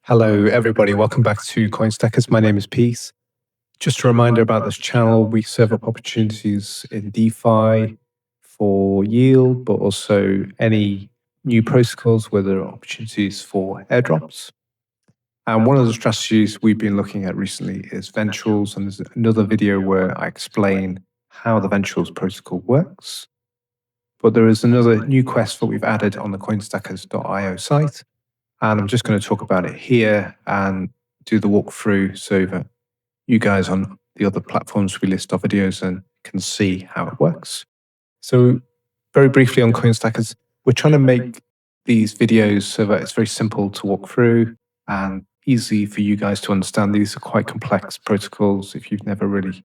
Hello, everybody. Welcome back to CoinStackers. My name is Pete. Just a reminder about this channel. We serve up opportunities in DeFi for yield, but also any new protocols where there are opportunities for airdrops. And one of the strategies we've been looking at recently is Ventuals. And there's another video where I explain how the Ventuals protocol works. But there is another new quest that we've added on the coinstackers.io site. And I'm just going to talk about it here and do the walkthrough so that you guys on the other platforms we list our videos and can see how it works. So very briefly on CoinStackers, we're trying to make these videos so that it's very simple to walk through and easy for you guys to understand. These are quite complex protocols if you've never really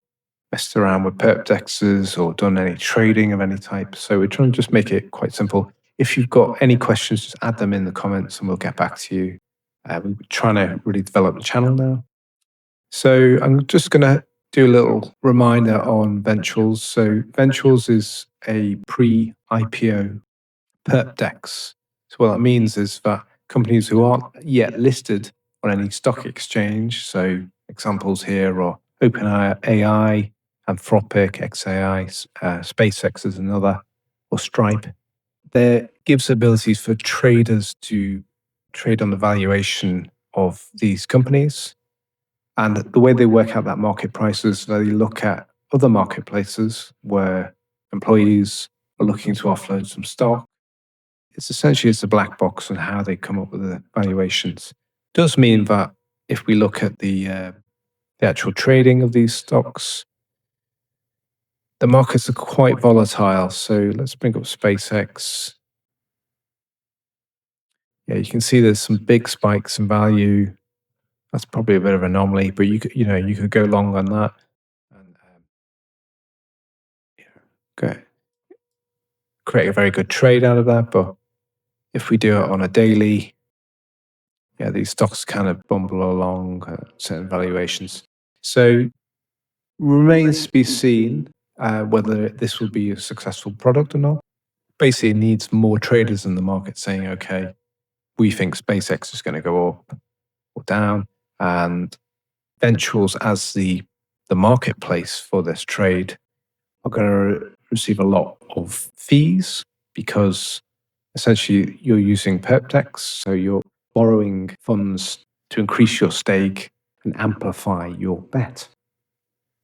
messed around with perp dexes or done any trading of any type. So we're trying to just make it quite simple. If you've got any questions, just add them in the comments and we'll get back to you. We're trying to really develop the channel now. So I'm just going to do a little reminder on Ventuals. So Ventuals is a pre-IPO perp dex. So what that means is that companies who aren't yet listed on any stock exchange, so examples here are OpenAI, Anthropic, XAI, SpaceX is another, or Stripe. There gives abilities for traders to trade on the valuation of these companies. And the way they work out that market price is they look at other marketplaces where employees are looking to offload some stock. It's essentially a black box on how they come up with the valuations. It does mean that if we look at the actual trading of these stocks, the markets are quite volatile. So let's bring up SpaceX. Yeah, you can see there's some big spikes in value. That's probably a bit of an anomaly, but you could go long on that. And create a very good trade out of that. But if we do it on a daily, yeah, these stocks kind of bumble along certain valuations. So remains to be seen whether this will be a successful product or not. Basically, it needs more traders in the market saying, okay, we think SpaceX is going to go up or down, and Ventuals as the marketplace for this trade are going to receive a lot of fees because essentially you're using perpdex, so you're borrowing funds to increase your stake and amplify your bet.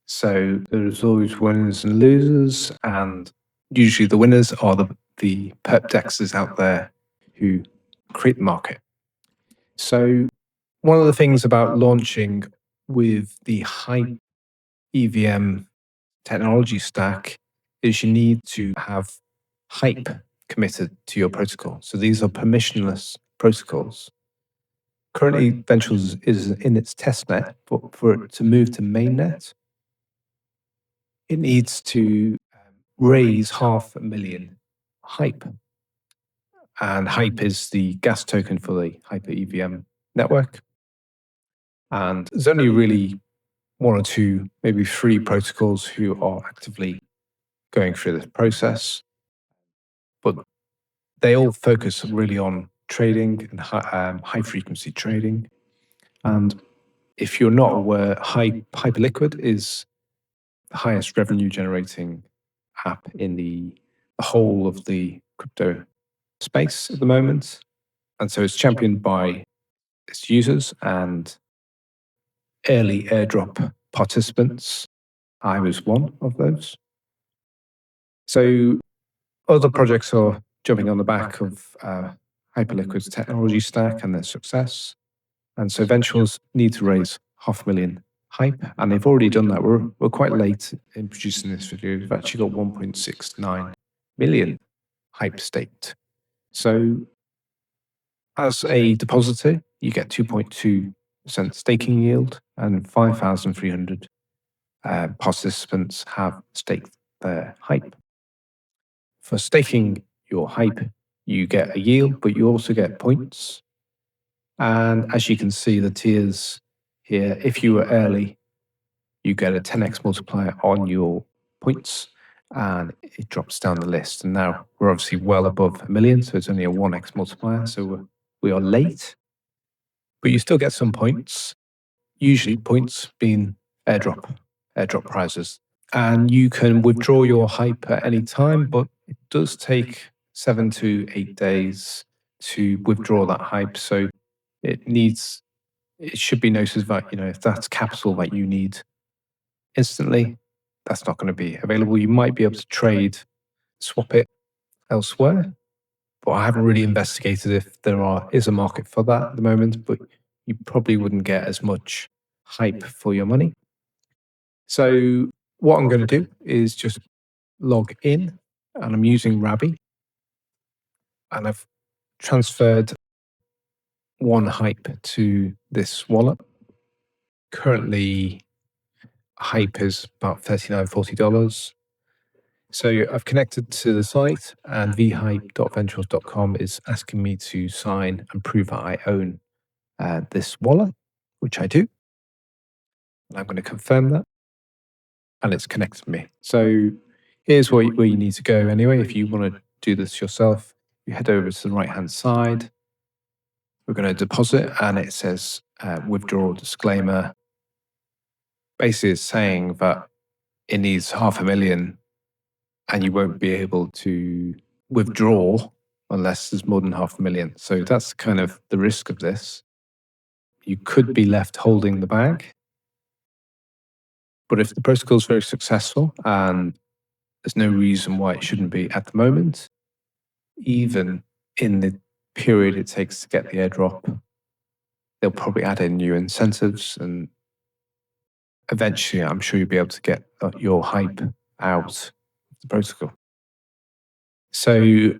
So there's always winners and losers, and usually the winners are the perpdexes out there who create the market. So one of the things about launching with the HYPE EVM technology stack is you need to have HYPE committed to your protocol. So these are permissionless protocols. Currently, Ventuals is in its testnet, but for it to move to mainnet, it needs to raise 500,000 HYPE. And HYPE is the gas token for the Hyper EVM network. And there's only really one or two, maybe three protocols who are actively going through this process. But they all focus really on trading and high frequency trading. And if you're not aware, Hyperliquid is the highest revenue generating app in the whole of the crypto space at the moment. And so it's championed by its users and early airdrop participants. I was one of those. So other projects are jumping on the back of Hyperliquid's technology stack and their success. And so Ventuals need to raise 500,000 HYPE, and they've already done that. We're quite late in producing this video. We've actually got 1.69 million HYPE staked. So as a depositor, you get 2.2% staking yield, and 5,300 participants have staked their HYPE. For staking your HYPE, you get a yield, but you also get points. And as you can see, the tiers here, if you were early, you get a 10x multiplier on your points, and it drops down the list. And now we're obviously well above 1 million, so it's only a 1x multiplier. So we are late, but you still get some points, usually points being airdrop prizes. And you can withdraw your HYPE at any time, but it does take 7 to 8 days to withdraw that HYPE. So it should be noted that, if that's capital that you need instantly, that's not going to be available. You might be able to swap it elsewhere, but I haven't really investigated if is a market for that at the moment, but you probably wouldn't get as much HYPE for your money. So what I'm going to do is just log in, and I'm using Rabby, and I've transferred one HYPE to this wallet. Currently, HYPE is about $39, $40. So I've connected to the site, and vHYPE.ventuals.com is asking me to sign and prove that I own this wallet, which I do. And I'm going to confirm that, and it's connected me. So here's where you need to go anyway. If you want to do this yourself, you head over to the right-hand side. We're going to deposit, and it says withdrawal disclaimer. Basically, it's saying that it needs 500,000 and you won't be able to withdraw unless there's more than 500,000. So that's kind of the risk of this. You could be left holding the bag. But if the protocol is very successful and there's no reason why it shouldn't be at the moment, even in the period it takes to get the airdrop, they'll probably add in new incentives, and eventually I'm sure you'll be able to get your HYPE out of the protocol. So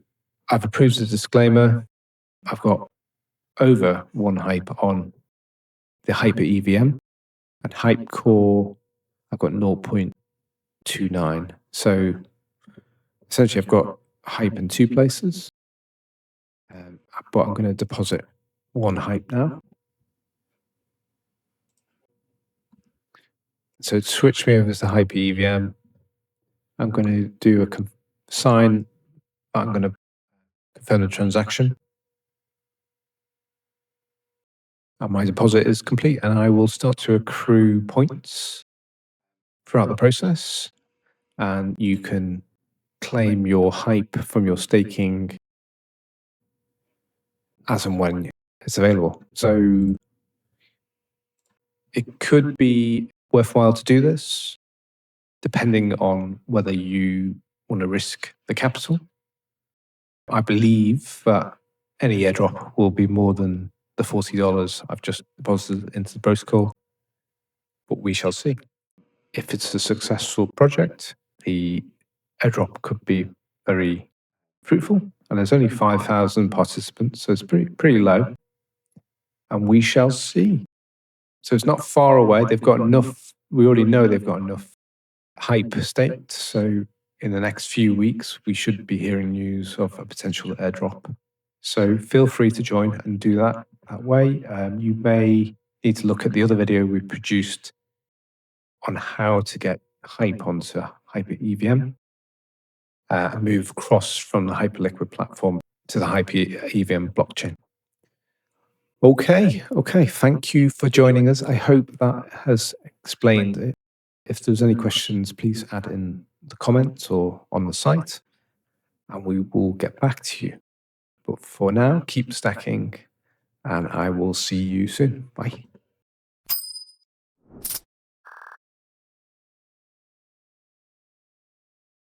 I've approved the disclaimer. I've got over one HYPE on the HYPE EVM, and HYPE core, I've got 0.29. So essentially I've got HYPE in two places, but I'm going to deposit one HYPE now. So to switch me over to HYPE EVM, I'm going to do a sign. I'm going to confirm the transaction. And my deposit is complete, and I will start to accrue points throughout the process. And you can claim your HYPE from your staking as and when it's available. So it could be worthwhile to do this, depending on whether you want to risk the capital. I believe that any airdrop will be more than the $40 I've just deposited into the protocol, but we shall see. If it's a successful project, the airdrop could be very fruitful, and there's only 5,000 participants, so it's pretty low, and we shall see. So it's not far away. They've got enough. We already know they've got enough HYPE staked. So in the next few weeks, we should be hearing news of a potential airdrop. So feel free to join and do that way. You may need to look at the other video we produced on how to get HYPE onto HYPE EVM and move across from the Hyperliquid platform to the HYPE EVM blockchain. Okay. Thank you for joining us. I hope that has explained it. If there's any questions, please add in the comments or on the site, and we will get back to you. But for now, keep stacking, and I will see you soon. Bye.